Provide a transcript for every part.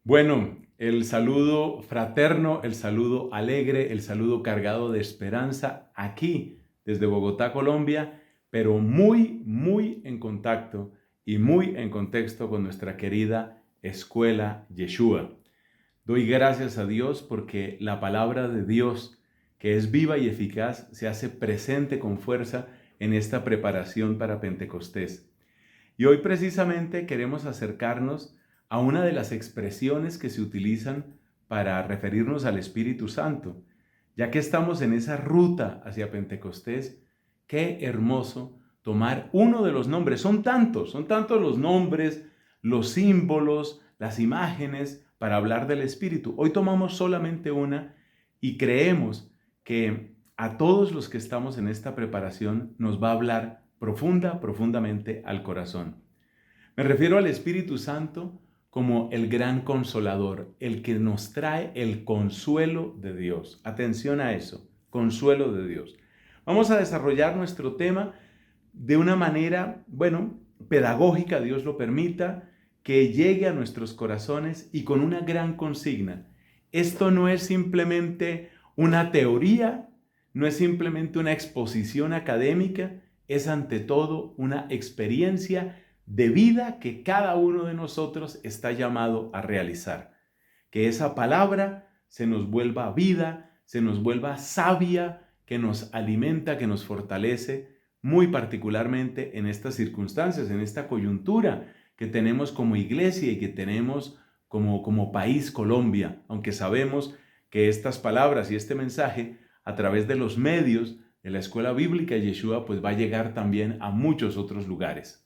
Bueno, el saludo fraterno, el saludo alegre, el saludo cargado de esperanza aquí desde Bogotá, Colombia, pero muy en contacto y muy en contexto con nuestra querida Escuela Yeshua. Doy gracias a Dios porque la palabra de Dios, que es viva y eficaz, se hace presente con fuerza en esta preparación para Pentecostés. Y hoy precisamente queremos acercarnos a una de las expresiones que se utilizan para referirnos al Espíritu Santo. Ya que estamos en esa ruta hacia Pentecostés, qué hermoso tomar uno de los nombres. Son tantos los nombres, los símbolos, las imágenes para hablar del Espíritu. Hoy tomamos solamente una y creemos que a todos los que estamos en esta preparación nos va a hablar profundamente al corazón. Me refiero al Espíritu Santo como el gran consolador, el que nos trae el consuelo de Dios. Atención a eso, consuelo de Dios. Vamos a desarrollar nuestro tema de una manera, pedagógica, Dios lo permita, que llegue a nuestros corazones y con una gran consigna. Esto no es simplemente una teoría, no es simplemente una exposición académica, es ante todo una experiencia de vida que cada uno de nosotros está llamado a realizar. Que esa palabra se nos vuelva vida, se nos vuelva sabia, que nos alimenta, que nos fortalece, muy particularmente en estas circunstancias, en esta coyuntura que tenemos como iglesia y que tenemos como país Colombia, aunque sabemos que estas palabras y este mensaje a través de los medios de la Escuela Bíblica Yeshua pues va a llegar también a muchos otros lugares.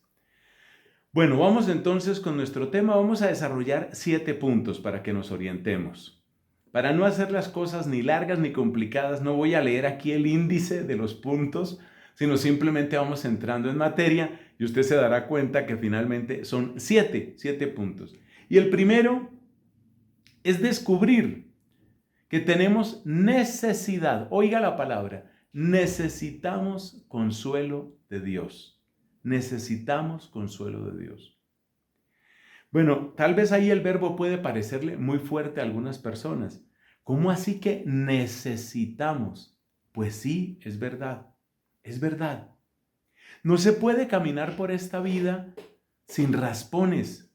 Bueno, vamos entonces con nuestro tema. Vamos a desarrollar 7 puntos para que nos orientemos. Para no hacer las cosas ni largas ni complicadas, no voy a leer aquí el índice de los puntos, sino simplemente vamos entrando en materia y usted se dará cuenta que finalmente son 7 puntos. Y el primero es descubrir que tenemos necesidad. Oiga la palabra, necesitamos consuelo de Dios. Necesitamos consuelo de Dios. Bueno, tal vez ahí el verbo puede parecerle muy fuerte a algunas personas. ¿Cómo así que necesitamos? Pues sí, es verdad. Es verdad. No se puede caminar por esta vida sin raspones,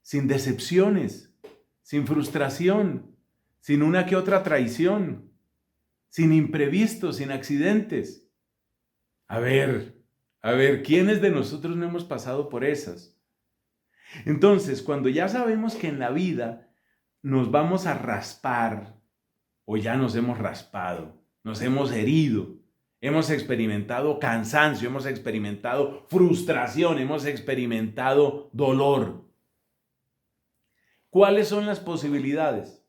sin decepciones, sin frustración, sin una que otra traición, sin imprevistos, sin accidentes. A ver, ¿quiénes de nosotros no hemos pasado por esas? Entonces, cuando ya sabemos que en la vida nos vamos a raspar, o ya nos hemos raspado, nos hemos herido, hemos experimentado cansancio, hemos experimentado frustración, hemos experimentado dolor. ¿Cuáles son las posibilidades?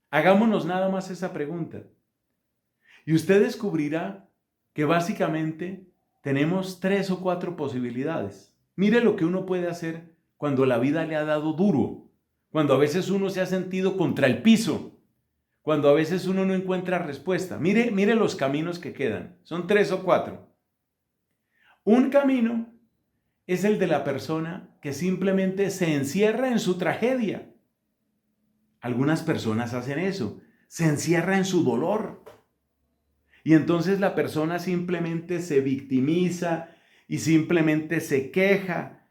Hagámonos nada más esa pregunta. Y usted descubrirá que básicamente tenemos 3 o 4 posibilidades. Mire lo que uno puede hacer cuando la vida le ha dado duro, cuando a veces uno se ha sentido contra el piso, cuando a veces uno no encuentra respuesta. Mire los caminos que quedan. Son 3 o 4. Un camino es el de la persona que simplemente se encierra en su tragedia. Algunas personas hacen eso, se encierra en su dolor. Y entonces la persona simplemente se victimiza y simplemente se queja,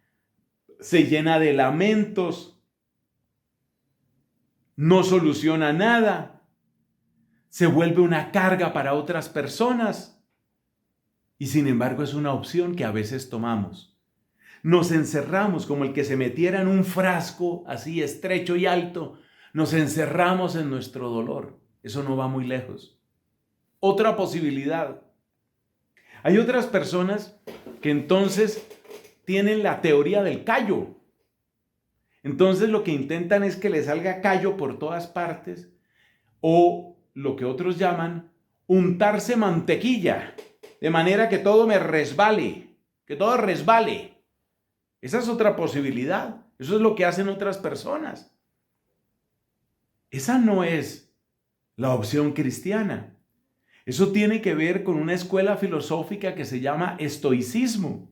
se llena de lamentos, no soluciona nada, se vuelve una carga para otras personas y sin embargo es una opción que a veces tomamos. Nos encerramos como el que se metiera en un frasco así estrecho y alto, nos encerramos en nuestro dolor. Eso no va muy lejos. Otra posibilidad. Hay otras personas que entonces tienen la teoría del callo. Entonces lo que intentan es que le salga callo por todas partes o lo que otros llaman untarse mantequilla, de manera que todo me resbale, que todo resbale. Esa es otra posibilidad. Eso es lo que hacen otras personas. Esa no es la opción cristiana. Eso tiene que ver con una escuela filosófica que se llama estoicismo,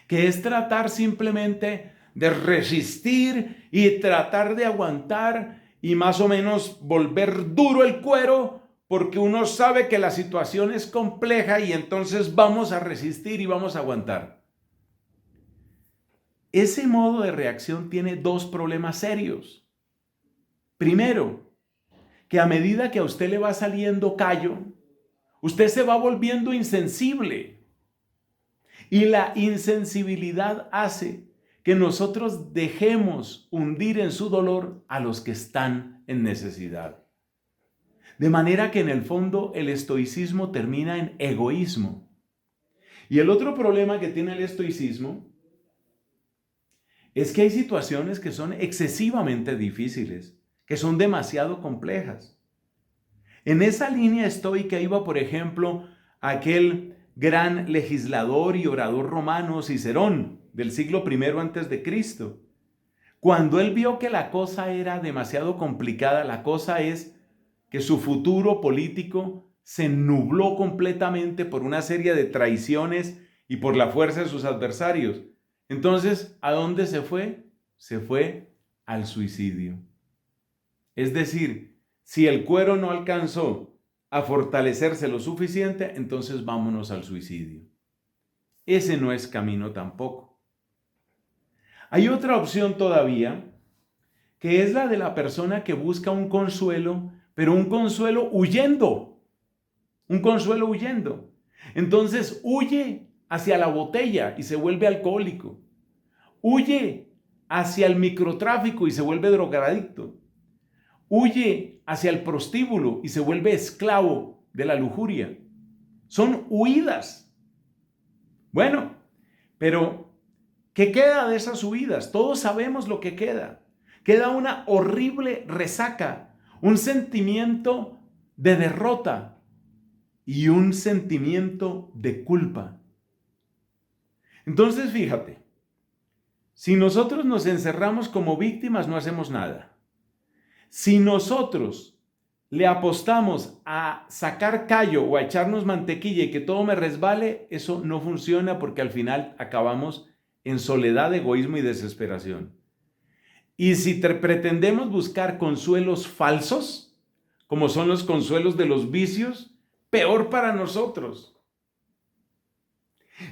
que es tratar simplemente de resistir y tratar de aguantar y más o menos volver duro el cuero porque uno sabe que la situación es compleja y entonces vamos a resistir y vamos a aguantar. Ese modo de reacción tiene dos problemas serios. Primero, que a medida que a usted le va saliendo callo, usted se va volviendo insensible. Y la insensibilidad hace que nosotros dejemos hundir en su dolor a los que están en necesidad. De manera que en el fondo el estoicismo termina en egoísmo. Y el otro problema que tiene el estoicismo es que hay situaciones que son excesivamente difíciles, que son demasiado complejas. En esa línea estoica iba, por ejemplo, aquel gran legislador y orador romano Cicerón del siglo I antes de Cristo. Cuando él vio que la cosa era demasiado complicada, la cosa es que su futuro político se nubló completamente por una serie de traiciones y por la fuerza de sus adversarios. Entonces, ¿a dónde se fue? Se fue al suicidio. Es decir, si el cuero no alcanzó a fortalecerse lo suficiente, entonces vámonos al suicidio. Ese no es camino tampoco. Hay otra opción todavía, que es la de la persona que busca un consuelo, pero un consuelo huyendo. Un consuelo huyendo. Entonces huye hacia la botella y se vuelve alcohólico. Huye hacia el microtráfico y se vuelve drogadicto. Huye hacia el prostíbulo y se vuelve esclavo de la lujuria. Son huidas. Bueno, pero ¿qué queda de esas huidas? Todos sabemos lo que queda. Queda una horrible resaca, un sentimiento de derrota y un sentimiento de culpa. Entonces, fíjate, si nosotros nos encerramos como víctimas, no hacemos nada. Si nosotros le apostamos a sacar callo o a echarnos mantequilla y que todo me resbale, eso no funciona porque al final acabamos en soledad, egoísmo y desesperación. Y si pretendemos buscar consuelos falsos, como son los consuelos de los vicios, peor para nosotros.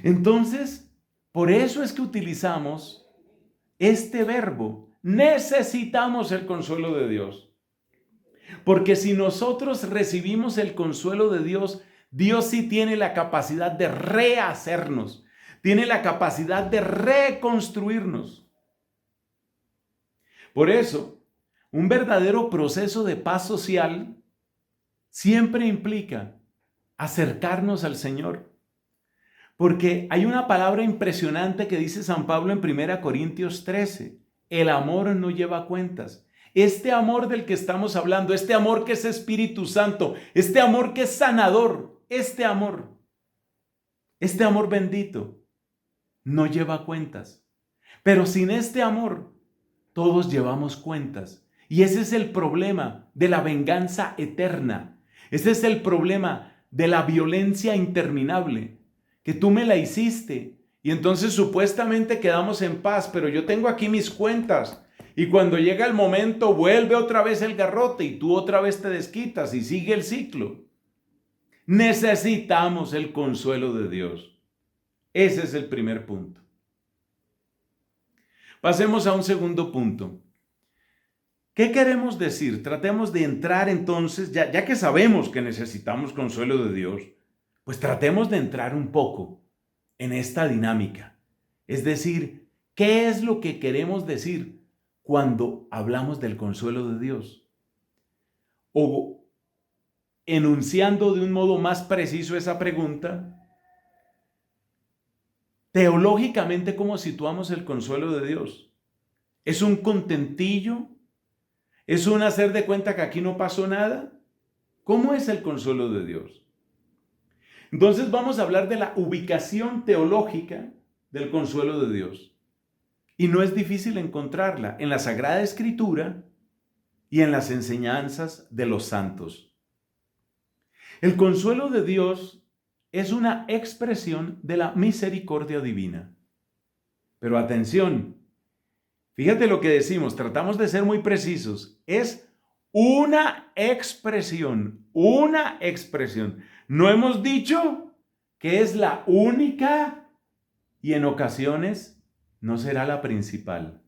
Entonces, por eso es que utilizamos este verbo. Necesitamos el consuelo de Dios. Porque si nosotros recibimos el consuelo de Dios, Dios sí tiene la capacidad de rehacernos, tiene la capacidad de reconstruirnos. Por eso, un verdadero proceso de paz social siempre implica acercarnos al Señor. Porque hay una palabra impresionante que dice San Pablo en 1 Corintios 13. El amor no lleva cuentas. Este amor del que estamos hablando, este amor que es Espíritu Santo, este amor que es sanador, este amor bendito, no lleva cuentas. Pero sin este amor, todos llevamos cuentas. Y ese es el problema de la venganza eterna. Ese es el problema de la violencia interminable. Que tú me la hiciste y entonces supuestamente quedamos en paz, pero yo tengo aquí mis cuentas. Y cuando llega el momento, vuelve otra vez el garrote y tú otra vez te desquitas y sigue el ciclo. Necesitamos el consuelo de Dios. Ese es el primer punto. Pasemos a un segundo punto. ¿Qué queremos decir? Tratemos de entrar entonces, ya que sabemos que necesitamos consuelo de Dios, pues tratemos de entrar un poco en esta dinámica. Es decir, ¿qué es lo que queremos decir cuando hablamos del consuelo de Dios? O enunciando de un modo más preciso esa pregunta, teológicamente, ¿cómo situamos el consuelo de Dios? ¿Es un contentillo? ¿Es un hacer de cuenta que aquí no pasó nada? ¿Cómo es el consuelo de Dios? Entonces vamos a hablar de la ubicación teológica del consuelo de Dios. Y no es difícil encontrarla en la Sagrada Escritura y en las enseñanzas de los santos. El consuelo de Dios es una expresión de la misericordia divina. Pero atención, Fíjate lo que decimos, tratamos de ser muy precisos. Es una expresión, una expresión. No hemos dicho que es la única y en ocasiones no será la principal.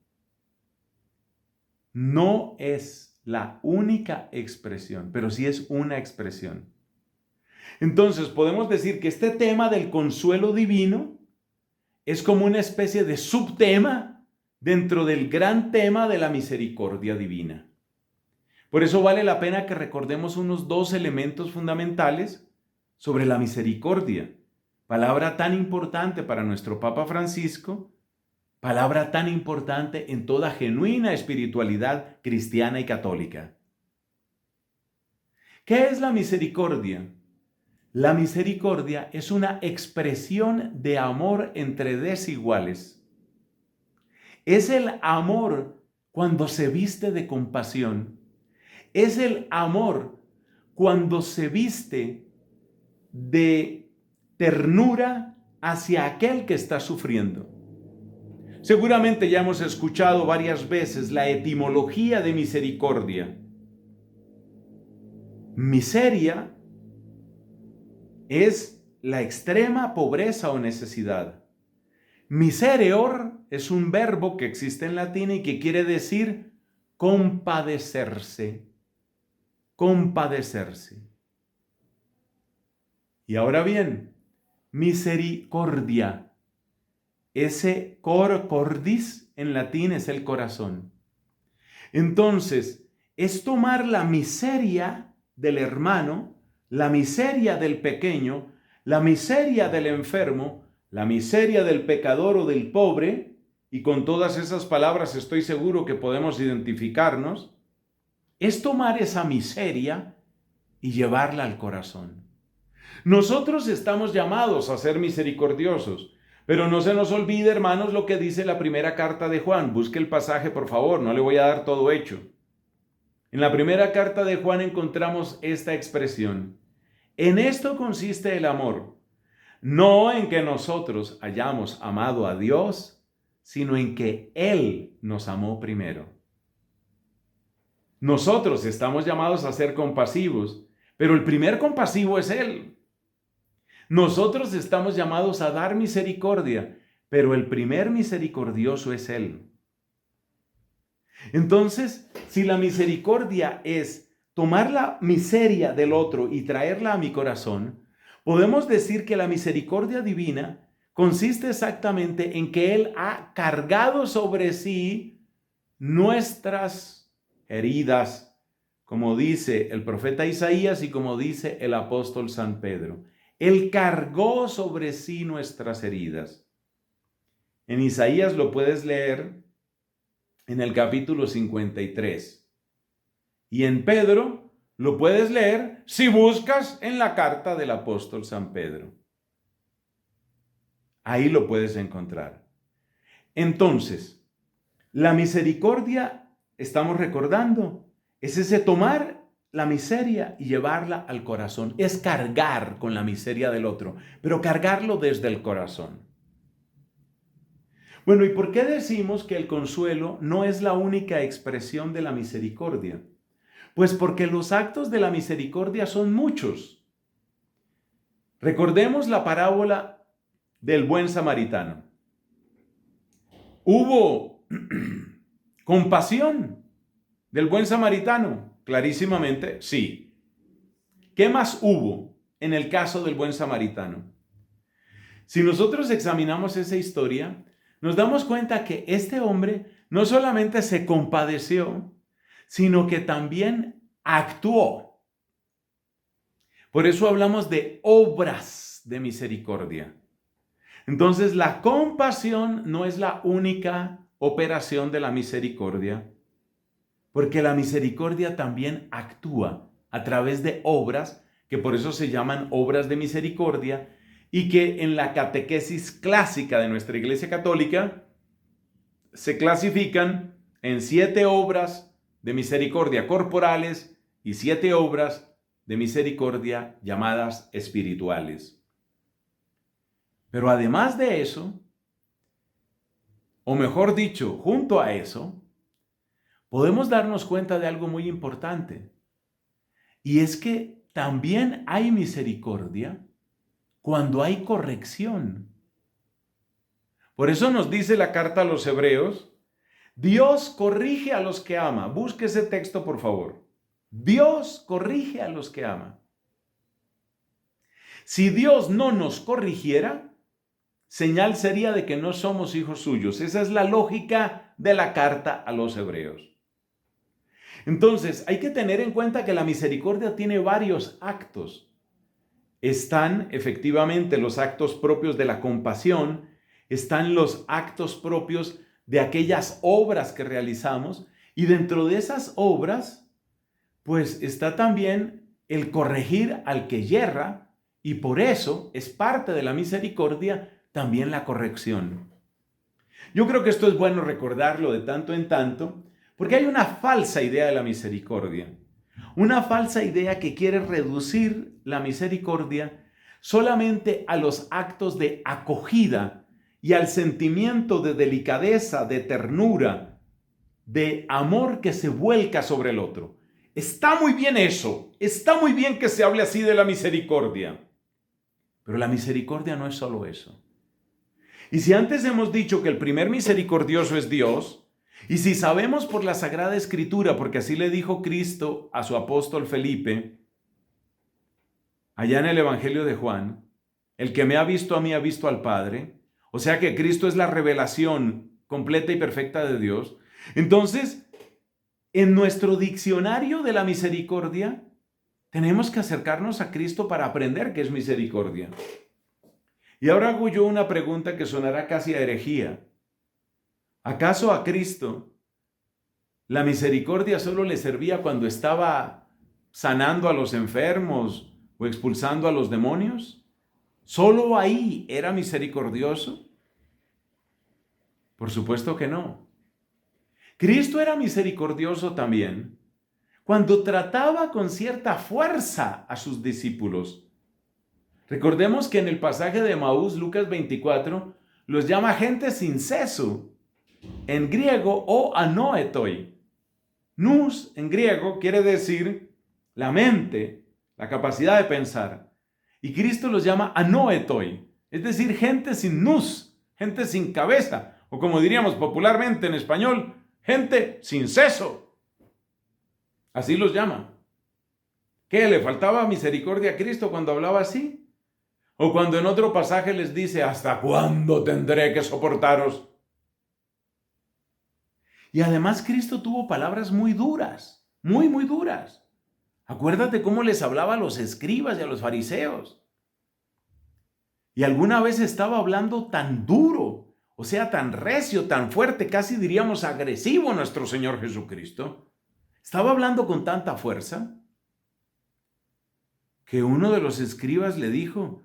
No es la única expresión, pero sí es una expresión. Entonces podemos decir que este tema del consuelo divino es como una especie de subtema dentro del gran tema de la misericordia divina. Por eso vale la pena que recordemos unos dos elementos fundamentales sobre la misericordia, palabra tan importante para nuestro Papa Francisco, palabra tan importante en toda genuina espiritualidad cristiana y católica. ¿Qué es la misericordia? La misericordia es una expresión de amor entre desiguales. Es el amor cuando se viste de compasión. Es el amor cuando se viste de ternura hacia aquel que está sufriendo. Seguramente ya hemos escuchado varias veces la etimología de misericordia. Miseria es la extrema pobreza o necesidad. Misereor es un verbo que existe en latín y que quiere decir compadecerse. Compadecerse. Y ahora bien, misericordia. Ese cordis en latín es el corazón. Entonces, es tomar la miseria del hermano, la miseria del pequeño, la miseria del enfermo, la miseria del pecador o del pobre, y con todas esas palabras estoy seguro que podemos identificarnos, es tomar esa miseria y llevarla al corazón. Nosotros estamos llamados a ser misericordiosos, pero no se nos olvide, hermanos, lo que dice la primera carta de Juan. Busque el pasaje, por favor, no le voy a dar todo hecho. En la primera carta de Juan encontramos esta expresión. En esto consiste el amor, no en que nosotros hayamos amado a Dios, sino en que Él nos amó primero. Nosotros estamos llamados a ser compasivos, pero el primer compasivo es Él. Nosotros estamos llamados a dar misericordia, pero el primer misericordioso es Él. Entonces, si la misericordia es tomar la miseria del otro y traerla a mi corazón, podemos decir que la misericordia divina consiste exactamente en que Él ha cargado sobre sí nuestras heridas, como dice el profeta Isaías y como dice el apóstol San Pedro. Él cargó sobre sí nuestras heridas. En Isaías lo puedes leer en el capítulo 53. Y en Pedro lo puedes leer si buscas en la carta del apóstol San Pedro. Ahí lo puedes encontrar. Entonces, la misericordia, estamos recordando, es ese tomar la miseria y llevarla al corazón. Es cargar con la miseria del otro, pero cargarlo desde el corazón. Bueno, ¿y por qué decimos que el consuelo no es la única expresión de la misericordia? Pues porque los actos de la misericordia son muchos. Recordemos la parábola del buen samaritano. Hubo compasión del buen samaritano, clarísimamente, sí. ¿Qué más hubo en el caso del buen samaritano? Si nosotros examinamos esa historia, nos damos cuenta que este hombre no solamente se compadeció, sino que también actuó. Por eso hablamos de obras de misericordia. Entonces, la compasión no es la única operación de la misericordia, porque la misericordia también actúa a través de obras, que por eso se llaman obras de misericordia, y que en la catequesis clásica de nuestra Iglesia Católica se clasifican en 7 obras de misericordia corporales y 7 obras de misericordia llamadas espirituales. Pero además de eso, o mejor dicho, junto a eso, podemos darnos cuenta de algo muy importante. Y es que también hay misericordia cuando hay corrección. Por eso nos dice la carta a los Hebreos, Dios corrige a los que ama. Busque ese texto, por favor. Dios corrige a los que ama. Si Dios no nos corrigiera, señal sería de que no somos hijos suyos. Esa es la lógica de la carta a los Hebreos. Entonces, hay que tener en cuenta que la misericordia tiene varios actos. Están efectivamente los actos propios de la compasión, están los actos propios de aquellas obras que realizamos, y dentro de esas obras, pues está también el corregir al que yerra, y por eso es parte de la misericordia también la corrección. Yo creo que esto es bueno recordarlo de tanto en tanto, porque hay una falsa idea de la misericordia. Una falsa idea que quiere reducir la misericordia solamente a los actos de acogida y al sentimiento de delicadeza, de ternura, de amor que se vuelca sobre el otro. Está muy bien eso, está muy bien que se hable así de la misericordia. Pero la misericordia no es solo eso. Y si antes hemos dicho que el primer misericordioso es Dios, y si sabemos por la Sagrada Escritura, porque así le dijo Cristo a su apóstol Felipe, allá en el Evangelio de Juan, el que me ha visto a mí ha visto al Padre, o sea que Cristo es la revelación completa y perfecta de Dios. Entonces, en nuestro diccionario de la misericordia, tenemos que acercarnos a Cristo para aprender qué es misericordia. Y ahora hago yo una pregunta que sonará casi a herejía. ¿Acaso a Cristo la misericordia solo le servía cuando estaba sanando a los enfermos o expulsando a los demonios? ¿Solo ahí era misericordioso? Por supuesto que no. Cristo era misericordioso también cuando trataba con cierta fuerza a sus discípulos. Recordemos que en el pasaje de Maús, Lucas 24, los llama gente sin seso, en griego o anoetoi. Nous, en griego, quiere decir la mente, la capacidad de pensar. Y Cristo los llama anoetoi, es decir, gente sin nous, gente sin cabeza, o como diríamos popularmente en español, gente sin seso. Así los llama. ¿Qué? ¿Le faltaba misericordia a Cristo cuando hablaba así? O cuando en otro pasaje les dice, ¿hasta cuándo tendré que soportaros? Y además Cristo tuvo palabras muy duras, muy, muy duras. Acuérdate cómo les hablaba a los escribas y a los fariseos. Y alguna vez estaba hablando tan duro, o sea, tan recio, tan fuerte, casi diríamos agresivo nuestro Señor Jesucristo. Estaba hablando con tanta fuerza que uno de los escribas le dijo,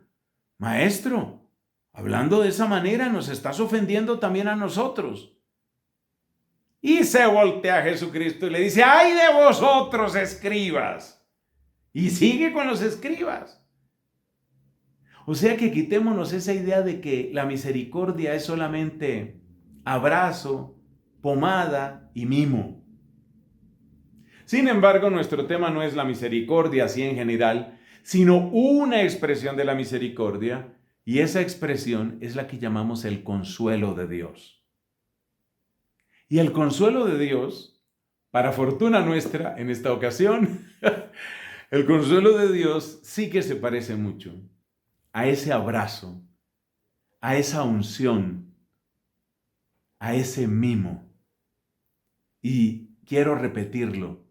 Maestro, hablando de esa manera nos estás ofendiendo también a nosotros. Y se voltea a Jesucristo y le dice, ¡ay de vosotros, escribas! Y sigue con los escribas. O sea que quitémonos esa idea de que la misericordia es solamente abrazo, pomada y mimo. Sin embargo, nuestro tema no es la misericordia así en general, sino una expresión de la misericordia, y esa expresión es la que llamamos el consuelo de Dios. Y el consuelo de Dios, para fortuna nuestra en esta ocasión, el consuelo de Dios sí que se parece mucho a ese abrazo, a esa unción, a ese mimo. Y quiero repetirlo,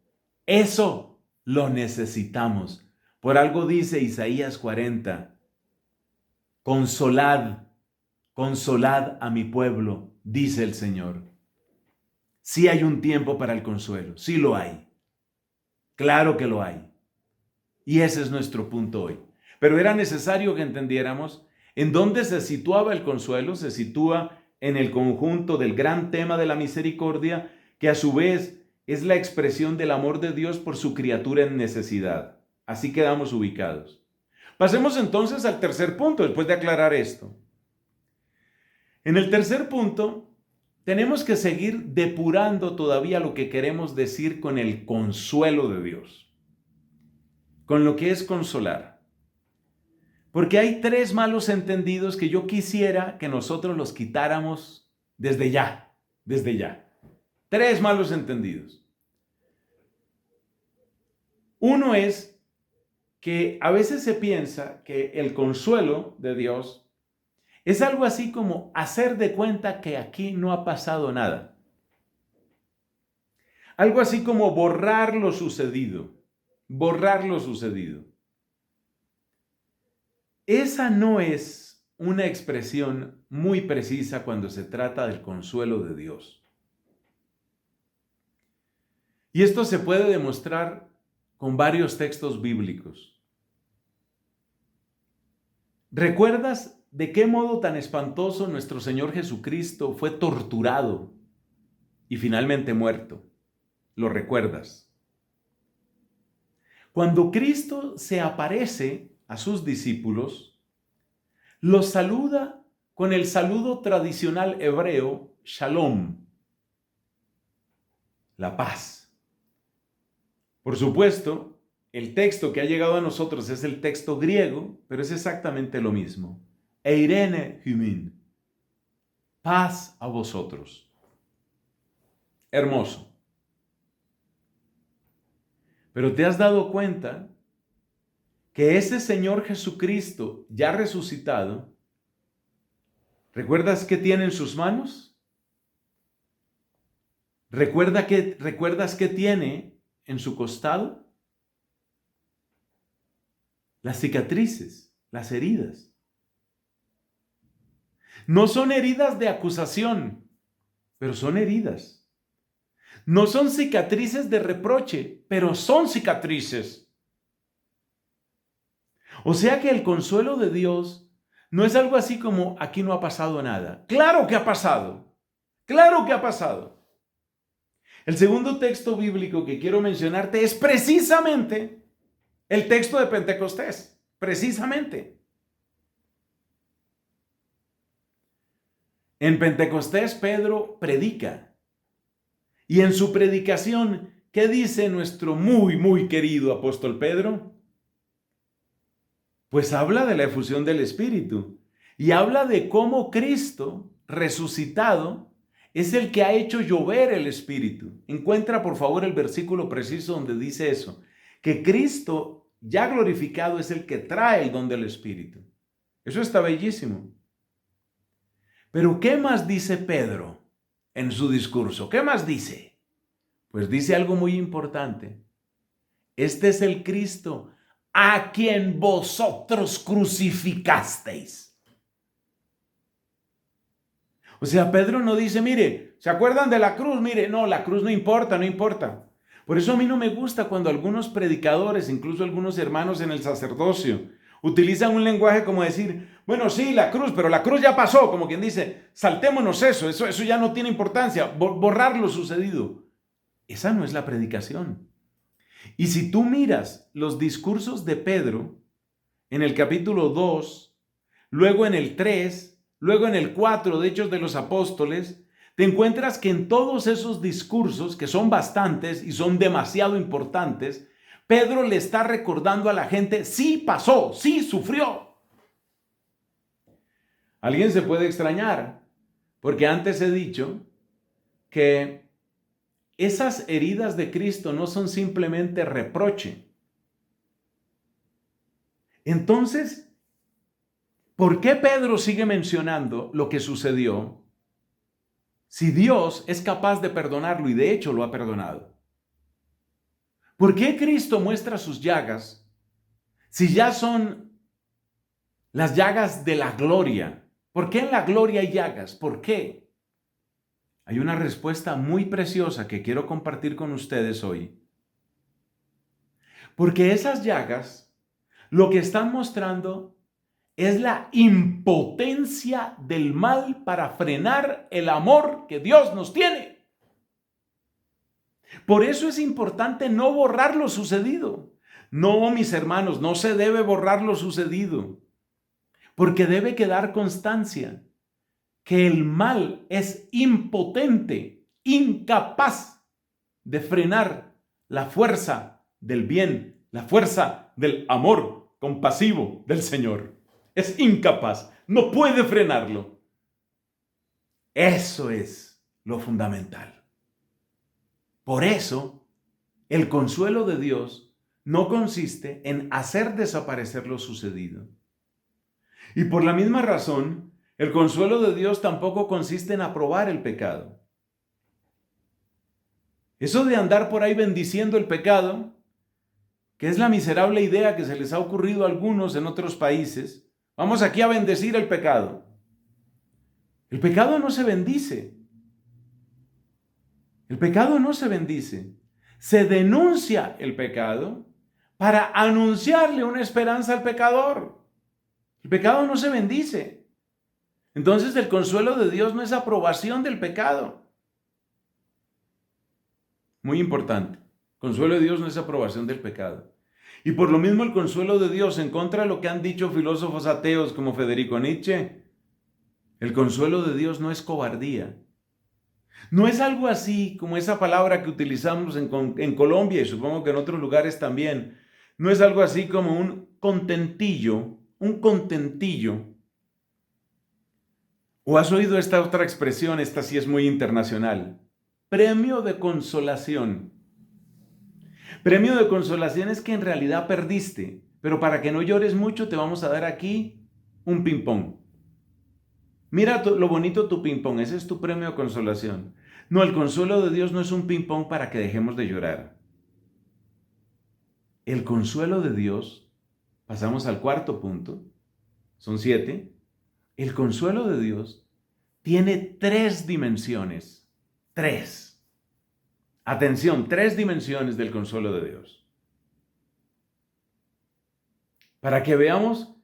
eso lo necesitamos. Por algo dice Isaías 40, consolad, consolad a mi pueblo, dice el Señor. Sí hay un tiempo para el consuelo, sí lo hay. Claro que lo hay. Y ese es nuestro punto hoy. Pero era necesario que entendiéramos en dónde se situaba el consuelo. Se sitúa en el conjunto del gran tema de la misericordia, que a su vez es la expresión del amor de Dios por su criatura en necesidad. Así quedamos ubicados. Pasemos entonces al tercer punto, después de aclarar esto. En el tercer punto, tenemos que seguir depurando todavía lo que queremos decir con el consuelo de Dios, con lo que es consolar. Porque hay 3 malos entendidos que yo quisiera que nosotros los quitáramos desde ya, desde ya. 3 malos entendidos. Uno es que a veces se piensa que el consuelo de Dios es algo así como hacer de cuenta que aquí no ha pasado nada. Algo así como borrar lo sucedido. Borrar lo sucedido. Esa no es una expresión muy precisa cuando se trata del consuelo de Dios. Y esto se puede demostrar con varios textos bíblicos. ¿Recuerdas de qué modo tan espantoso nuestro Señor Jesucristo fue torturado y finalmente muerto? ¿Lo recuerdas? Cuando Cristo se aparece a sus discípulos, los saluda con el saludo tradicional hebreo, shalom, la paz. Por supuesto, el texto que ha llegado a nosotros es el texto griego, pero es exactamente lo mismo. Eirene humin, paz a vosotros. Hermoso. Pero ¿te has dado cuenta que ese Señor Jesucristo ya resucitado, ¿recuerdas qué tiene en sus manos? ¿Recuerdas qué tiene en su costado? Las cicatrices, las heridas. No son heridas de acusación, pero son heridas. No son cicatrices de reproche, pero son cicatrices. O sea que el consuelo de Dios no es algo así como aquí no ha pasado nada. Claro que ha pasado. Claro que ha pasado. El segundo texto bíblico que quiero mencionarte es precisamente el texto de Pentecostés. Precisamente. En Pentecostés Pedro predica. Y en su predicación, ¿qué dice nuestro muy querido apóstol Pedro? Pues habla de la efusión del Espíritu y habla de cómo Cristo resucitado es el que ha hecho llover el Espíritu. Encuentra por favor el versículo preciso donde dice eso, que Cristo ya glorificado es el que trae el don del Espíritu. Eso está bellísimo. Pero ¿qué más dice Pedro en su discurso? ¿Qué más dice? Pues dice algo muy importante. Este es el Cristo a quien vosotros crucificasteis. O sea, Pedro no dice, mire, ¿se acuerdan de la cruz? Mire, no, la cruz no importa, no importa. Por eso a mí no me gusta cuando algunos predicadores, incluso algunos hermanos en el sacerdocio, utilizan un lenguaje como decir, bueno, sí, la cruz, pero la cruz ya pasó, como quien dice, saltémonos eso ya no tiene importancia, borrar lo sucedido. Esa no es la predicación. Y si tú miras los discursos de Pedro en el capítulo 2, luego en el 3, luego en el 4 de Hechos de los Apóstoles, te encuentras que en todos esos discursos, que son bastantes y son demasiado importantes, Pedro le está recordando a la gente, sí pasó, sí sufrió. Alguien se puede extrañar, porque antes he dicho que esas heridas de Cristo no son simplemente reproche. Entonces, ¿por qué Pedro sigue mencionando lo que sucedió si Dios es capaz de perdonarlo y de hecho lo ha perdonado? ¿Por qué Cristo muestra sus llagas si ya son las llagas de la gloria? ¿Por qué en la gloria hay llagas? ¿Por qué? Hay una respuesta muy preciosa que quiero compartir con ustedes hoy. Porque esas llagas lo que están mostrando es la impotencia del mal para frenar el amor que Dios nos tiene. Por eso es importante no borrar lo sucedido. No, mis hermanos, no se debe borrar lo sucedido, porque debe quedar constancia que el mal es impotente, incapaz de frenar la fuerza del bien, la fuerza del amor compasivo del Señor. Es incapaz, no puede frenarlo. Eso es lo fundamental. Por eso, el consuelo de Dios no consiste en hacer desaparecer lo sucedido. Y por la misma razón, el consuelo de Dios tampoco consiste en aprobar el pecado. Eso de andar por ahí bendiciendo el pecado, que es la miserable idea que se les ha ocurrido a algunos en otros países, vamos aquí a bendecir el pecado. El pecado no se bendice. El pecado no se bendice. Se denuncia el pecado para anunciarle una esperanza al pecador. El pecado no se bendice. Entonces el consuelo de Dios no es aprobación del pecado. Muy importante. Consuelo de Dios no es aprobación del pecado. Y por lo mismo el consuelo de Dios, en contra de lo que han dicho filósofos ateos como Federico Nietzsche, el consuelo de Dios no es cobardía. No es algo así como esa palabra que utilizamos en Colombia y supongo que en otros lugares también. No es algo así como un contentillo. ¿O has oído esta otra expresión? Esta sí es muy internacional. Premio de consolación. Premio de consolación es que en realidad perdiste, pero para que no llores mucho te vamos a dar aquí un ping-pong. Mira lo bonito tu ping-pong, ese es tu premio de consolación. No, el consuelo de Dios no es un ping-pong para que dejemos de llorar. El consuelo de Dios, pasamos al cuarto punto, son 7. El consuelo de Dios tiene 3 dimensiones. 3. Atención, 3 dimensiones del consuelo de Dios. Para que veamos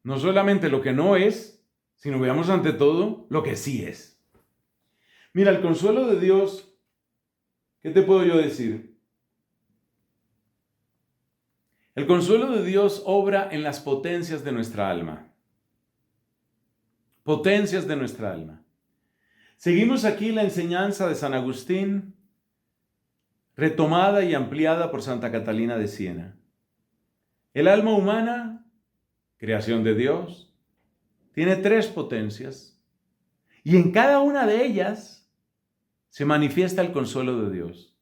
no solamente lo que no es, sino veamos ante todo lo que sí es. Mira, el consuelo de Dios, ¿qué te puedo yo decir? El consuelo de Dios obra en las potencias de nuestra alma. Potencias de nuestra alma. Seguimos aquí la enseñanza de San Agustín, retomada y ampliada por Santa Catalina de Siena. El alma humana, creación de Dios, tiene 3 potencias y en cada una de ellas se manifiesta el consuelo de Dios.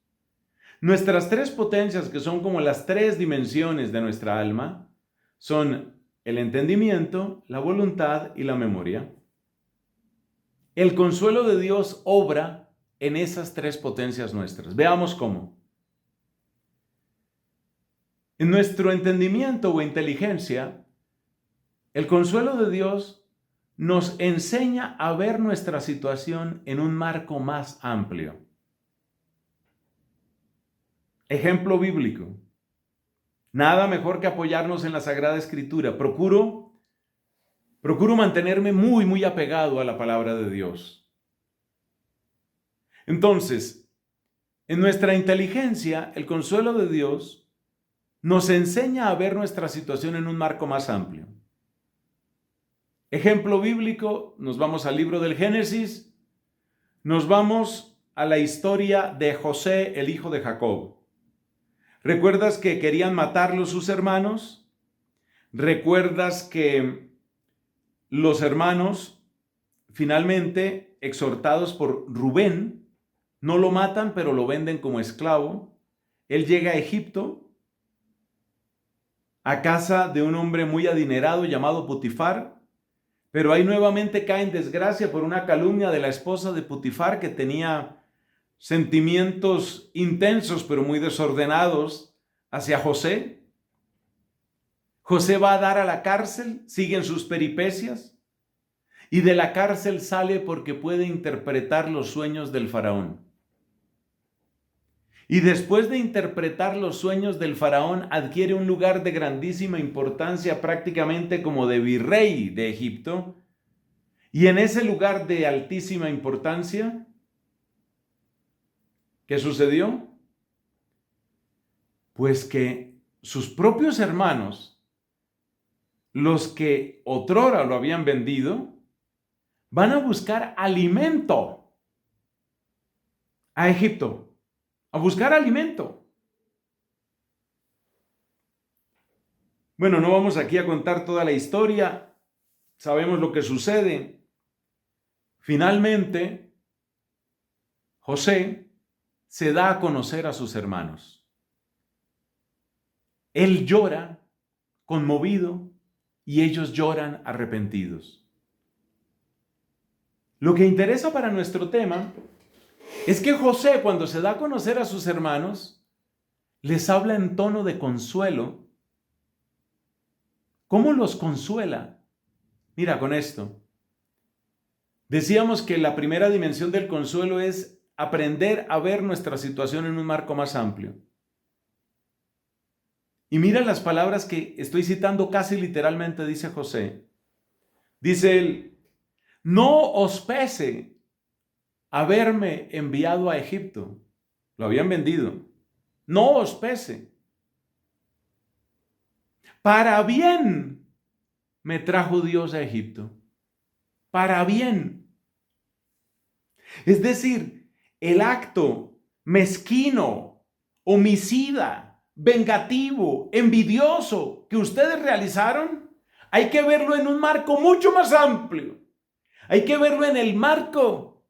Nuestras 3 potencias, que son como las 3 dimensiones de nuestra alma, son el entendimiento, la voluntad y la memoria. El consuelo de Dios obra en esas 3 potencias nuestras. Veamos cómo. En nuestro entendimiento o inteligencia, el consuelo de Dios nos enseña a ver nuestra situación en un marco más amplio. Ejemplo bíblico. Nada mejor que apoyarnos en la Sagrada Escritura. Procuro mantenerme muy apegado a la palabra de Dios. Entonces, en nuestra inteligencia, el consuelo de Dios nos enseña a ver nuestra situación en un marco más amplio. Ejemplo bíblico, nos vamos al libro del Génesis, nos vamos a la historia de José, el hijo de Jacob. ¿Recuerdas que querían matarlo sus hermanos? ¿Recuerdas que los hermanos, finalmente, exhortados por Rubén, no lo matan, pero lo venden como esclavo? Él llega a Egipto, a casa de un hombre muy adinerado llamado Potifar, pero ahí nuevamente cae en desgracia por una calumnia de la esposa de Potifar, que tenía sentimientos intensos pero muy desordenados hacia José. José va a dar a la cárcel, siguen sus peripecias, y de la cárcel sale porque puede interpretar los sueños del faraón. Y después de interpretar los sueños del faraón, adquiere un lugar de grandísima importancia, prácticamente como de virrey de Egipto. Y en ese lugar de altísima importancia, ¿qué sucedió? Pues que sus propios hermanos, los que otrora lo habían vendido, van a buscar alimento a Egipto, a buscar alimento. Bueno, no vamos aquí a contar toda la historia, sabemos lo que sucede. Finalmente, José se da a conocer a sus hermanos. Él llora, conmovido, y ellos lloran arrepentidos. Lo que interesa para nuestro tema es que José, cuando se da a conocer a sus hermanos, les habla en tono de consuelo. ¿Cómo los consuela? Mira, con esto. Decíamos que la primera dimensión del consuelo es aprender a ver nuestra situación en un marco más amplio. Y mira las palabras que estoy citando casi literalmente, dice José. Dice él, no os pese haberme enviado a Egipto. Lo habían vendido. No os pese. Para bien me trajo Dios a Egipto. Para bien. Es decir, el acto mezquino, homicida, vengativo, envidioso que ustedes realizaron, hay que verlo en un marco mucho más amplio. Hay que verlo en el marco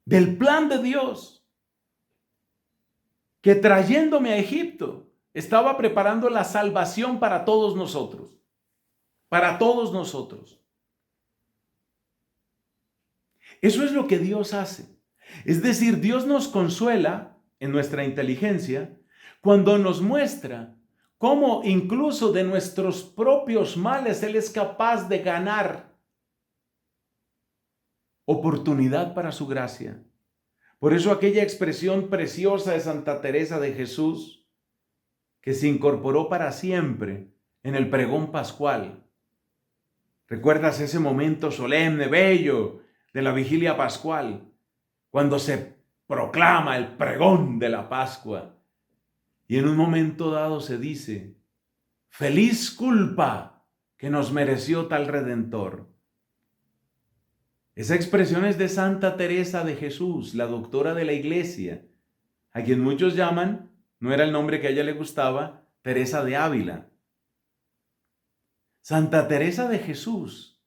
del plan de Dios, que trayéndome a Egipto estaba preparando la salvación para todos nosotros. Para todos nosotros. Eso es lo que Dios hace. Es decir, Dios nos consuela en nuestra inteligencia cuando nos muestra cómo incluso de nuestros propios males Él es capaz de ganar oportunidad para su gracia. Por eso aquella expresión preciosa de Santa Teresa de Jesús, que se incorporó para siempre en el pregón pascual. ¿Recuerdas ese momento solemne, bello, de la vigilia pascual, cuando se proclama el pregón de la Pascua? Y en un momento dado se dice, feliz culpa que nos mereció tal Redentor. Esa expresión es de Santa Teresa de Jesús, la doctora de la Iglesia, a quien muchos llaman, no era el nombre que a ella le gustaba, Teresa de Ávila. Santa Teresa de Jesús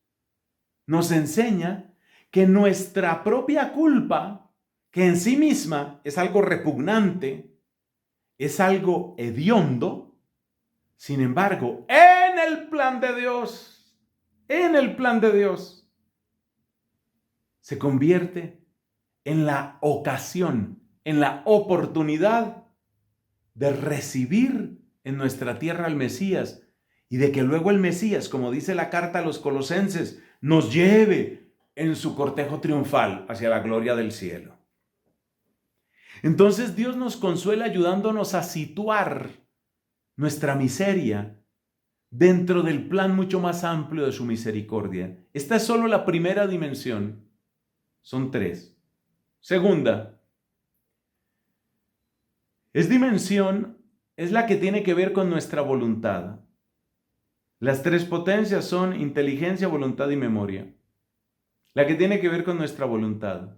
nos enseña que nuestra propia culpa, que en sí misma es algo repugnante, es algo hediondo, sin embargo, en el plan de Dios, se convierte en la ocasión, en la oportunidad de recibir en nuestra tierra al Mesías y de que luego el Mesías, como dice la carta a los Colosenses, nos lleve en su cortejo triunfal hacia la gloria del cielo. Entonces Dios nos consuela ayudándonos a situar nuestra miseria dentro del plan mucho más amplio de su misericordia. Esta es solo la primera dimensión. Son tres. Segunda, es la que tiene que ver con nuestra voluntad. Las tres potencias son inteligencia, voluntad y memoria. La que tiene que ver con nuestra voluntad.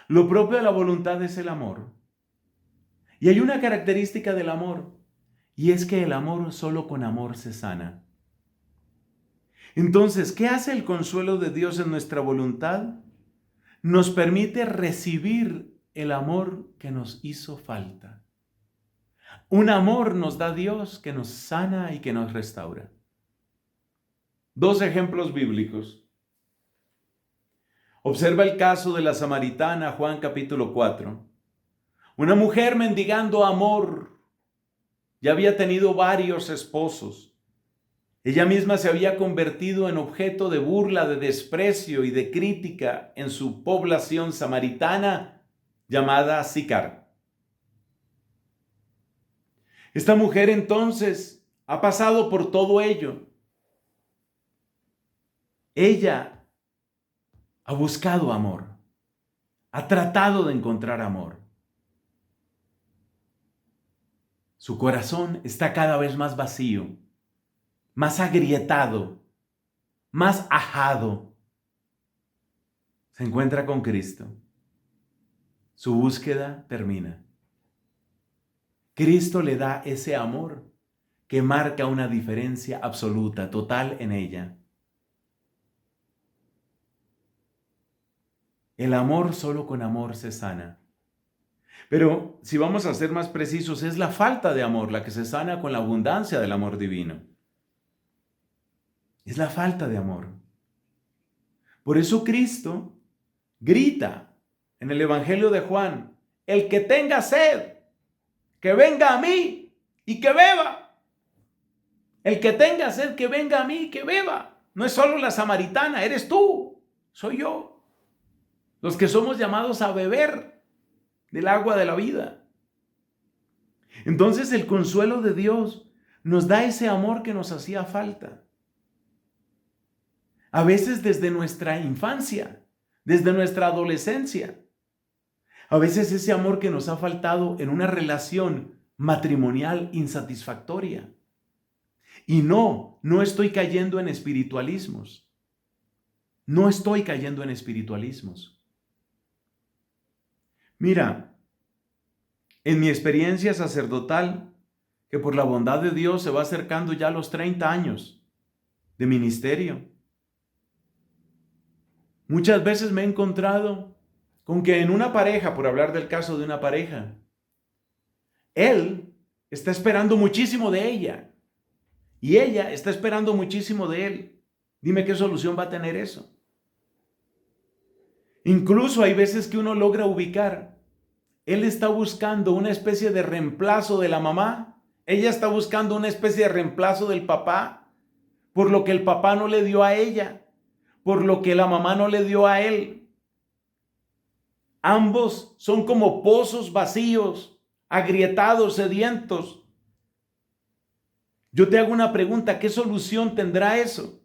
Lo propio de la voluntad es el amor. Y hay una característica del amor, y es que el amor solo con amor se sana. Entonces, ¿qué hace el consuelo de Dios en nuestra voluntad? Nos permite recibir el amor que nos hizo falta. Un amor nos da Dios que nos sana y que nos restaura. Dos ejemplos bíblicos. Observa el caso de la samaritana, Juan capítulo 4. Una mujer mendigando amor. Ya había tenido varios esposos. Ella misma se había convertido en objeto de burla, de desprecio y de crítica en su población samaritana llamada Sicar. Esta mujer entonces ha pasado por todo ello. Ella ha buscado amor, ha tratado de encontrar amor. Su corazón está cada vez más vacío, más agrietado, más ajado. se encuentra con Cristo. Su búsqueda termina. Cristo le da ese amor que marca una diferencia absoluta, total en ella. El amor solo con amor se sana. Pero si vamos a ser más precisos, es la falta de amor la que se sana con la abundancia del amor divino. Es la falta de amor. Por eso Cristo grita en el Evangelio de Juan: el que tenga sed, que venga a mí y que beba. El que tenga sed, que venga a mí y que beba. No es solo la samaritana, eres tú, soy yo. Los que somos llamados a beber del agua de la vida. Entonces el consuelo de Dios nos da ese amor que nos hacía falta. A veces desde nuestra infancia, desde nuestra adolescencia. A veces ese amor que nos ha faltado en una relación matrimonial insatisfactoria. Y no estoy cayendo en espiritualismos. No estoy cayendo en espiritualismos. Mira, en mi experiencia sacerdotal, que por la bondad de Dios se va acercando ya a los 30 años de ministerio, muchas veces me he encontrado con que en una pareja, por hablar del caso de una pareja, él está esperando muchísimo de ella y ella está esperando muchísimo de él. Dime qué solución va a tener eso. Incluso hay veces que uno logra ubicar. Él está buscando una especie de reemplazo de la mamá. Ella está buscando una especie de reemplazo del papá, por lo que el papá no le dio a ella, por lo que la mamá no le dio a él. Ambos son como pozos vacíos, agrietados, sedientos. Yo te hago una pregunta: ¿qué solución tendrá eso?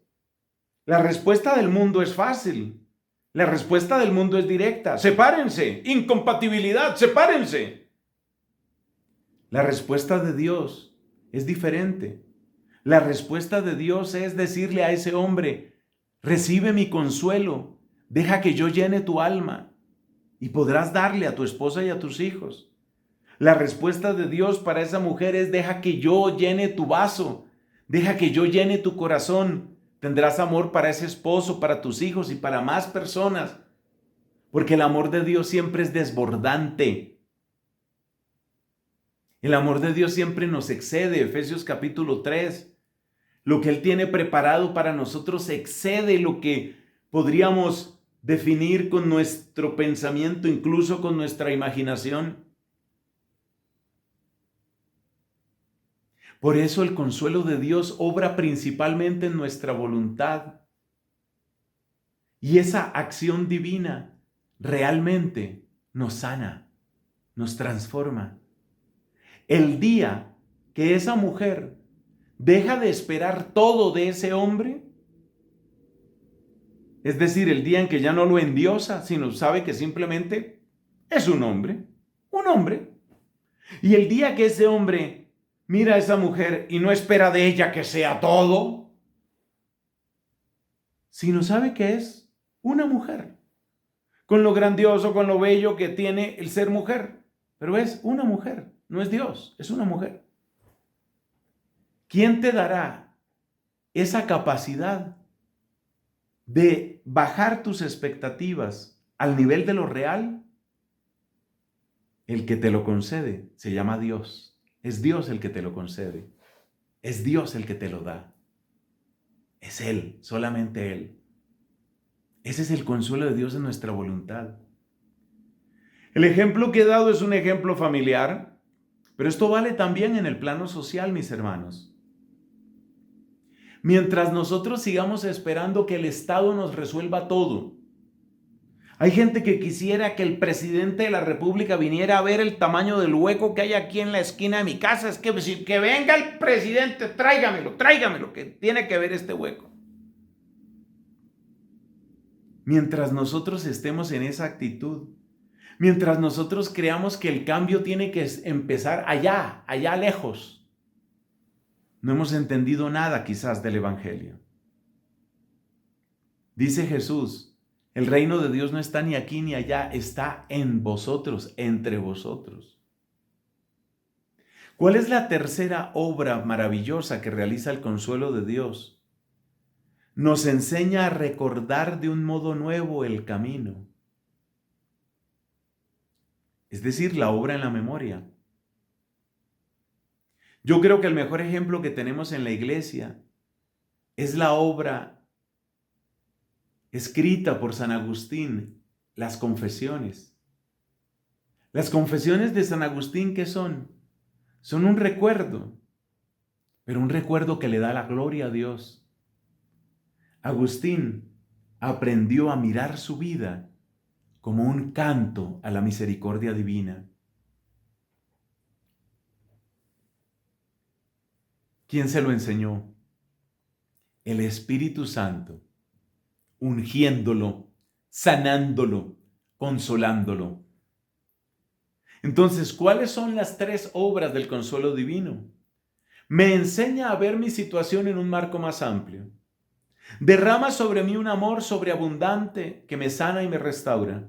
La respuesta del mundo es fácil. La respuesta del mundo es directa. Sepárense. Incompatibilidad. Sepárense. La respuesta de Dios es diferente. La respuesta de Dios es decirle a ese hombre: recibe mi consuelo. Deja que yo llene tu alma y podrás darle a tu esposa y a tus hijos. La respuesta de Dios para esa mujer es: deja que yo llene tu vaso. Deja que yo llene tu corazón. Tendrás amor para ese esposo, para tus hijos y para más personas. Porque el amor de Dios siempre es desbordante. El amor de Dios siempre nos excede. Efesios capítulo 3. Lo que Él tiene preparado para nosotros excede lo que podríamos definir con nuestro pensamiento, incluso con nuestra imaginación. Por eso el consuelo de Dios obra principalmente en nuestra voluntad. Y esa acción divina realmente nos sana, nos transforma. El día que esa mujer deja de esperar todo de ese hombre, es decir, el día en que ya no lo endiosa, sino sabe que simplemente es un hombre. Y el día que ese hombre mira a esa mujer y no espera de ella que sea todo, sino sabe que es una mujer, con lo grandioso, con lo bello que tiene el ser mujer, pero es una mujer, no es Dios, es una mujer. ¿Quién te dará esa capacidad de bajar tus expectativas al nivel de lo real? El que te lo concede se llama Dios. Es Dios el que te lo concede. Es Dios el que te lo da. Es Él, solamente Él. Ese es el consuelo de Dios en nuestra voluntad. El ejemplo que he dado es un ejemplo familiar, pero esto vale también en el plano social, mis hermanos. Mientras nosotros sigamos esperando que el Estado nos resuelva todo, hay gente que quisiera que el presidente de la República viniera a ver el tamaño del hueco que hay aquí en la esquina de mi casa. Es que venga el presidente, tráigamelo, que tiene que ver este hueco. Mientras nosotros estemos en esa actitud, mientras nosotros creamos que el cambio tiene que empezar allá lejos, no hemos entendido nada quizás del Evangelio. Dice Jesús: El reino de Dios no está ni aquí ni allá, está en vosotros, entre vosotros. ¿Cuál es la tercera obra maravillosa que realiza el consuelo de Dios? Nos enseña a recordar de un modo nuevo el camino. Es decir, la obra en la memoria. Yo creo que el mejor ejemplo que tenemos en la iglesia es la obra escrita por San Agustín, las confesiones. Las confesiones de San Agustín, ¿qué son? Son un recuerdo, pero un recuerdo que le da la gloria a Dios. Agustín aprendió a mirar su vida como un canto a la misericordia divina. ¿Quién se lo enseñó? El Espíritu Santo, ungiéndolo, sanándolo, consolándolo. Entonces, ¿cuáles son las tres obras del consuelo divino? Me enseña a ver mi situación en un marco más amplio. Derrama sobre mí un amor sobreabundante que me sana y me restaura.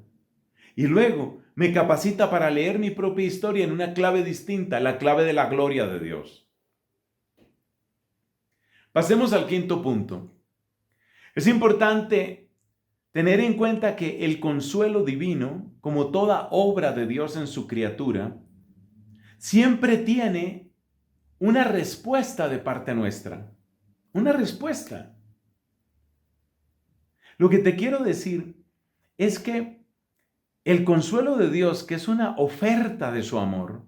Y luego me capacita para leer mi propia historia en una clave distinta, la clave de la gloria de Dios. Pasemos al quinto punto. Es importante tener en cuenta que el consuelo divino, como toda obra de Dios en su criatura, siempre tiene una respuesta de parte nuestra. Una respuesta. Lo que te quiero decir es que el consuelo de Dios, que es una oferta de su amor,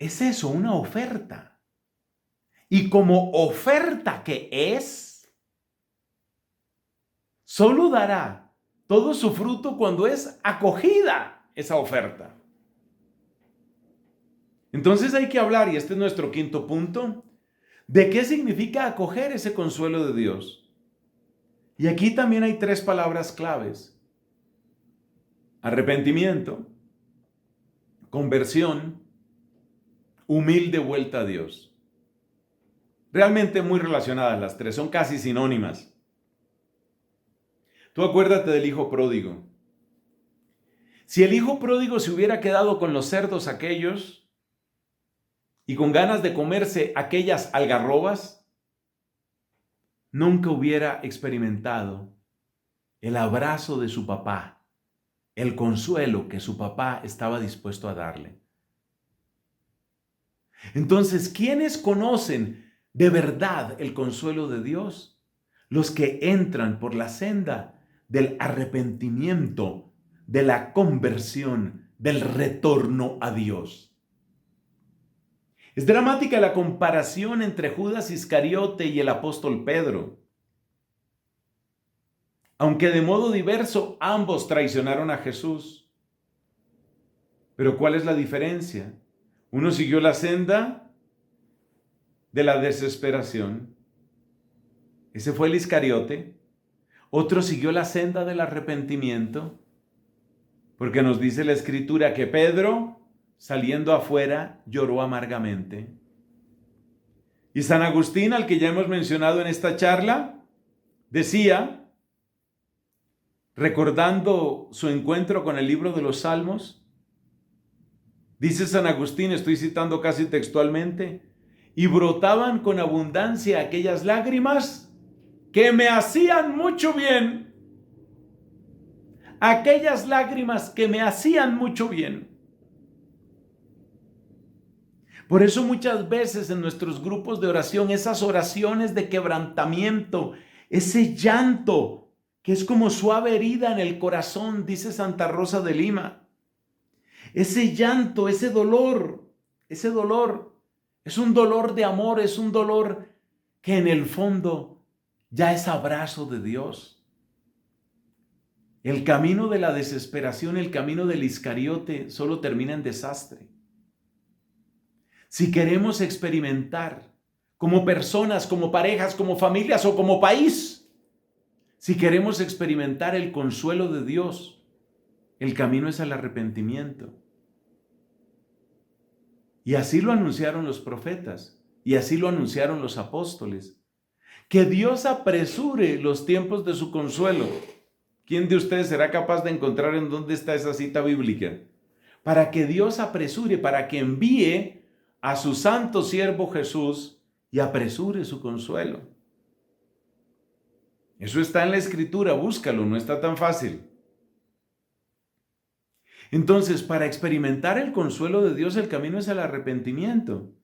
es eso, una oferta. Y como oferta que es, solo dará todo su fruto cuando es acogida esa oferta. Entonces hay que hablar, y este es nuestro quinto punto, de qué significa acoger ese consuelo de Dios. Y aquí también hay tres palabras claves: arrepentimiento, conversión, humilde vuelta a Dios. Realmente muy relacionadas las tres, son casi sinónimas. Tú acuérdate del hijo pródigo. Si el hijo pródigo se hubiera quedado con los cerdos aquellos y con ganas de comerse aquellas algarrobas, nunca hubiera experimentado el abrazo de su papá, el consuelo que su papá estaba dispuesto a darle. Entonces, ¿quiénes conocen de verdad el consuelo de Dios? Los que entran por la senda del arrepentimiento, de la conversión, del retorno a Dios. Es dramática la comparación entre Judas Iscariote y el apóstol Pedro. Aunque de modo diverso, ambos traicionaron a Jesús. Pero ¿cuál es la diferencia? Uno siguió la senda de la desesperación. Ese fue el Iscariote. Otro siguió la senda del arrepentimiento, porque nos dice la Escritura que Pedro, saliendo afuera, lloró amargamente. Y San Agustín, al que ya hemos mencionado en esta charla, decía, recordando su encuentro con el libro de los Salmos, dice San Agustín, estoy citando casi textualmente, y brotaban con abundancia aquellas lágrimas que me hacían mucho bien. Aquellas lágrimas que me hacían mucho bien. Por eso muchas veces en nuestros grupos de oración, esas oraciones de quebrantamiento, ese llanto que es como suave herida en el corazón, dice Santa Rosa de Lima. Ese llanto, ese dolor, es un dolor de amor, es un dolor que en el fondo ya es abrazo de Dios. El camino de la desesperación, el camino del Iscariote, solo termina en desastre. Si queremos experimentar como personas, como parejas, como familias o como país, si queremos experimentar el consuelo de Dios, el camino es el arrepentimiento. Y así lo anunciaron los profetas, y así lo anunciaron los apóstoles. Que Dios apresure los tiempos de su consuelo. ¿Quién de ustedes será capaz de encontrar en dónde está esa cita bíblica? Para que Dios apresure, para que envíe a su santo siervo Jesús y apresure su consuelo. Eso está en la Escritura, búscalo, no está tan fácil. Entonces, para experimentar el consuelo de Dios, el camino es el arrepentimiento.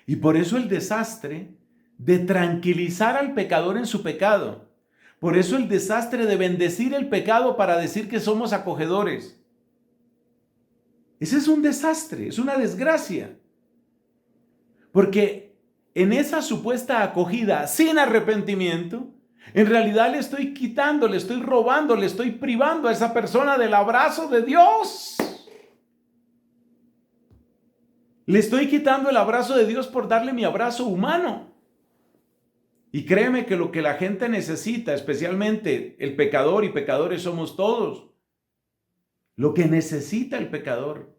Y por eso el desastre de tranquilizar al pecador en su pecado. Por eso el desastre de bendecir el pecado para decir que somos acogedores. Ese es un desastre, es una desgracia. Porque en esa supuesta acogida sin arrepentimiento, en realidad le estoy quitando, le estoy robando, le estoy privando a esa persona del abrazo de Dios. Le estoy quitando el abrazo de Dios por darle mi abrazo humano. Y créeme que lo que la gente necesita, especialmente el pecador, y pecadores somos todos, lo que necesita el pecador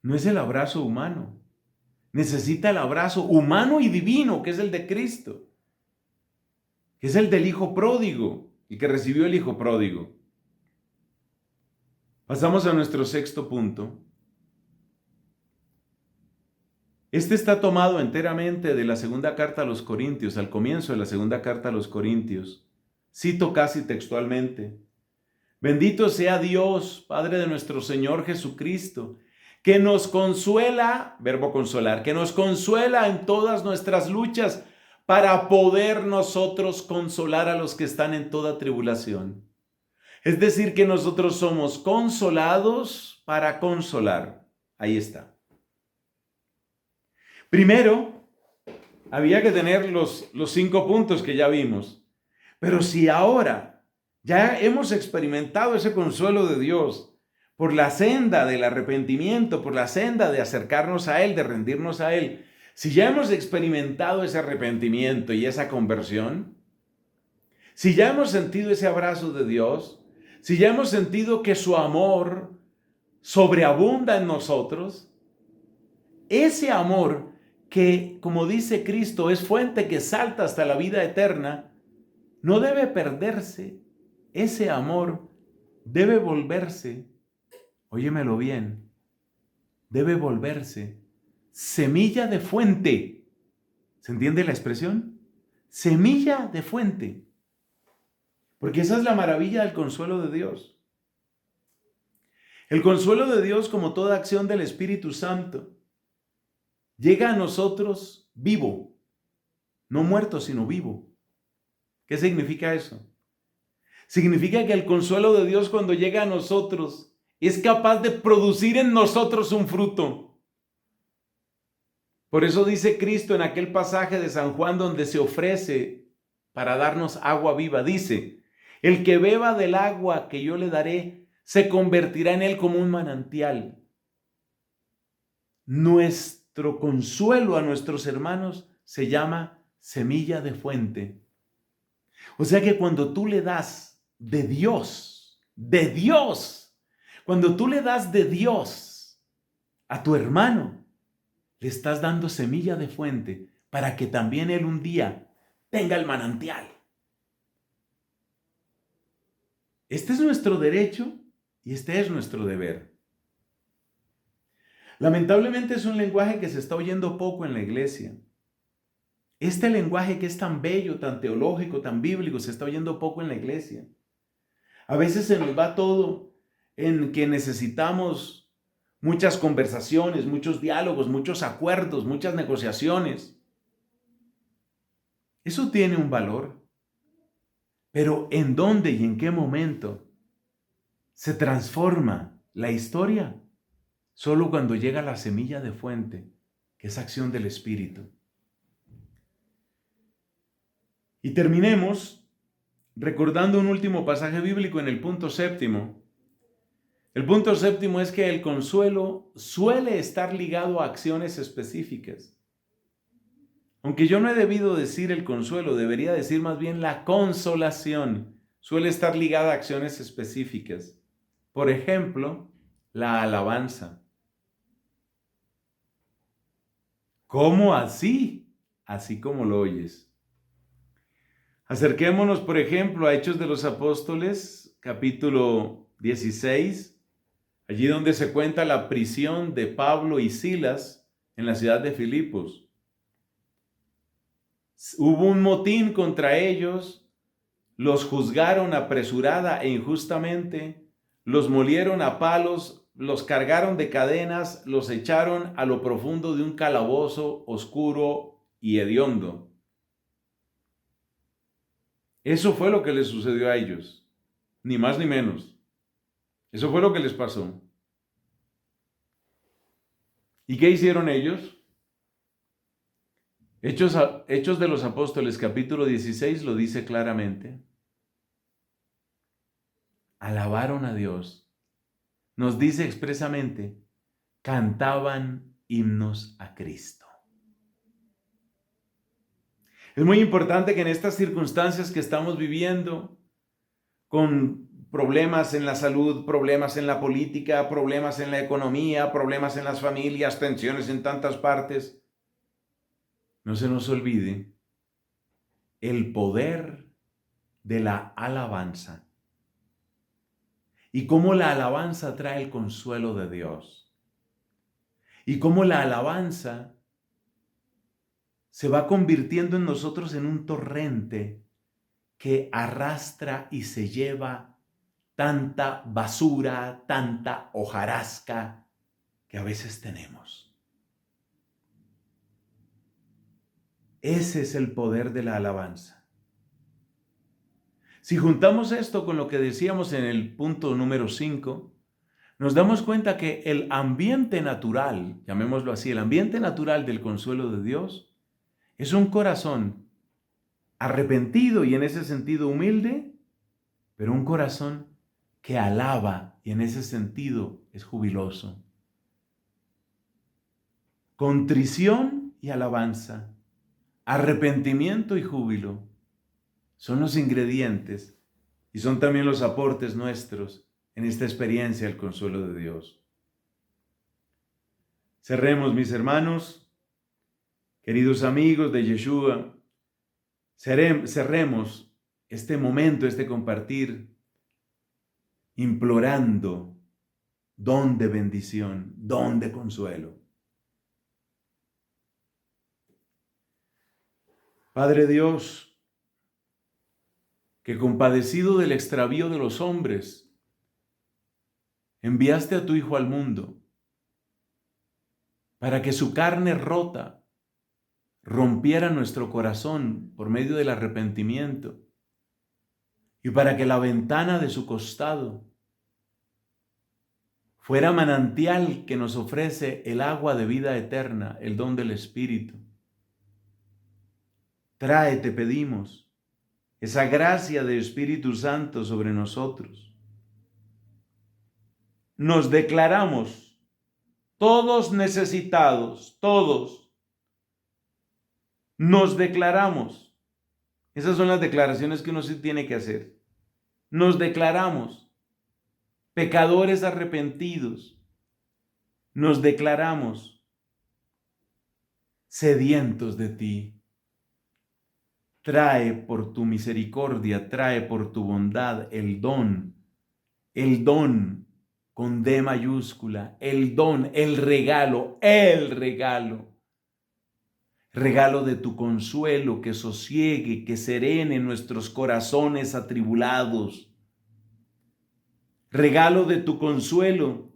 no es el abrazo humano. Necesita el abrazo humano y divino, que es el de Cristo, que es el del Hijo pródigo, el que recibió el Hijo pródigo. Pasamos a nuestro sexto punto. Este está tomado enteramente de la segunda carta a los Corintios, al comienzo de la segunda carta a los Corintios. Cito casi textualmente: bendito sea Dios, Padre de nuestro Señor Jesucristo, que nos consuela, verbo consolar, que nos consuela en todas nuestras luchas para poder nosotros consolar a los que están en toda tribulación. Es decir, que nosotros somos consolados para consolar. Ahí está. Primero, había que tener los 5 puntos que ya vimos. Pero si ahora ya hemos experimentado ese consuelo de Dios por la senda del arrepentimiento, por la senda de acercarnos a Él, de rendirnos a Él, si ya hemos experimentado ese arrepentimiento y esa conversión, si ya hemos sentido ese abrazo de Dios, si ya hemos sentido que su amor sobreabunda en nosotros, ese amor que, como dice Cristo, es fuente que salta hasta la vida eterna, no debe perderse. Ese amor debe volverse, óyemelo bien, debe volverse semilla de fuente. ¿Se entiende la expresión? Semilla de fuente. Porque esa es la maravilla del consuelo de Dios. El consuelo de Dios, como toda acción del Espíritu Santo, llega a nosotros vivo, no muerto, sino vivo. ¿Qué significa eso? Significa que el consuelo de Dios, cuando llega a nosotros, es capaz de producir en nosotros un fruto. Por eso dice Cristo en aquel pasaje de San Juan donde se ofrece para darnos agua viva, dice: el que beba del agua que yo le daré, se convertirá en él como un manantial. Nuestro consuelo a nuestros hermanos se llama semilla de fuente. O sea que cuando tú le das de Dios, cuando tú le das de Dios a tu hermano, le estás dando semilla de fuente para que también él un día tenga el manantial. Este es nuestro derecho y este es nuestro deber. Lamentablemente es un lenguaje que se está oyendo poco en la iglesia. Este lenguaje que es tan bello, tan teológico, tan bíblico, se está oyendo poco en la iglesia. A veces se nos va todo en que necesitamos muchas conversaciones, muchos diálogos, muchos acuerdos, muchas negociaciones. Eso tiene un valor. Pero ¿en dónde y en qué momento se transforma la historia? Solo cuando llega la semilla de fuente, que es acción del Espíritu. Y terminemos recordando un último pasaje bíblico en el punto 7. El punto 7 es que el consuelo suele estar ligado a acciones específicas. Aunque yo no he debido decir el consuelo, debería decir más bien la consolación. Suele estar ligada a acciones específicas. Por ejemplo, la alabanza. ¿Cómo así? Así como lo oyes. Acerquémonos, por ejemplo, a Hechos de los Apóstoles, capítulo 16, allí donde se cuenta la prisión de Pablo y Silas en la ciudad de Filipos. Hubo un motín contra ellos, los juzgaron apresurada e injustamente, los molieron a palos, los cargaron de cadenas, los echaron a lo profundo de un calabozo oscuro y hediondo. Eso fue lo que les sucedió a ellos, ni más ni menos. Eso fue lo que les pasó. ¿Y qué hicieron ellos? Hechos de los Apóstoles, capítulo 16, lo dice claramente. Alabaron a Dios. Nos dice expresamente, cantaban himnos a Cristo. Es muy importante que en estas circunstancias que estamos viviendo, con problemas en la salud, problemas en la política, problemas en la economía, problemas en las familias, tensiones en tantas partes, no se nos olvide el poder de la alabanza y cómo la alabanza trae el consuelo de Dios y cómo la alabanza se va convirtiendo en nosotros en un torrente que arrastra y se lleva tanta basura, tanta hojarasca que a veces tenemos. Ese es el poder de la alabanza. Si juntamos esto con lo que decíamos en el punto número 5, nos damos cuenta que el ambiente natural, llamémoslo así, el ambiente natural del consuelo de Dios es un corazón arrepentido y en ese sentido humilde, pero un corazón que alaba y en ese sentido es jubiloso. Contrición y alabanza, arrepentimiento y júbilo son los ingredientes y son también los aportes nuestros en esta experiencia del consuelo de Dios. Cerremos, mis hermanos, queridos amigos de Yeshua, cerremos este momento, este compartir, implorando don de bendición, don de consuelo. Padre Dios, que compadecido del extravío de los hombres, enviaste a tu Hijo al mundo para que su carne rota rompiera nuestro corazón por medio del arrepentimiento y para que la ventana de su costado fuera manantial que nos ofrece el agua de vida eterna, el don del Espíritu. Trae, te pedimos, esa gracia del Espíritu Santo sobre nosotros. Nos declaramos todos necesitados, todos. Nos declaramos. Esas son las declaraciones que uno sí tiene que hacer. Nos declaramos pecadores arrepentidos. Nos declaramos sedientos de ti. Trae por tu misericordia, trae por tu bondad el don con D mayúscula, el don, el regalo de tu consuelo que sosiegue, que serene nuestros corazones atribulados, regalo de tu consuelo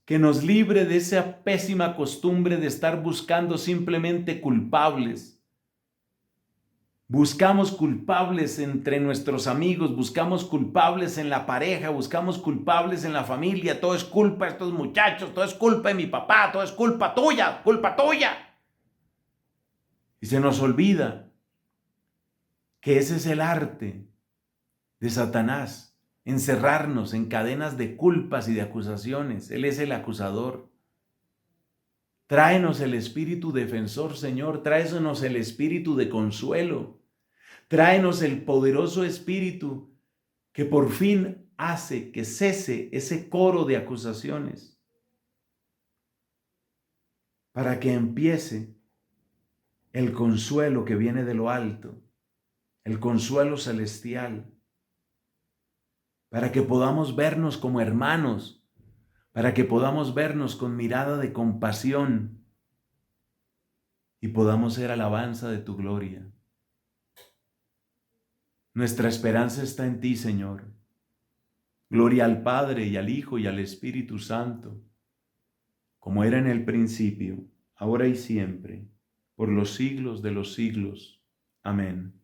que nos libre de esa pésima costumbre de estar buscando simplemente culpables. Buscamos culpables entre nuestros amigos, buscamos culpables en la pareja, buscamos culpables en la familia. Todo es culpa de estos muchachos, todo es culpa de mi papá, todo es culpa tuya, culpa tuya. Y se nos olvida que ese es el arte de Satanás, encerrarnos en cadenas de culpas y de acusaciones. Él es el acusador. Tráenos el espíritu defensor, Señor, tráenos el espíritu de consuelo. Tráenos el poderoso espíritu que por fin hace que cese ese coro de acusaciones para que empiece el consuelo que viene de lo alto el consuelo celestial, para que podamos vernos como hermanos, para que podamos vernos con mirada de compasión y podamos ser alabanza de tu gloria. Nuestra esperanza está en ti, Señor. Gloria al Padre y al Hijo y al Espíritu Santo, como era en el principio, ahora y siempre, por los siglos de los siglos. Amén.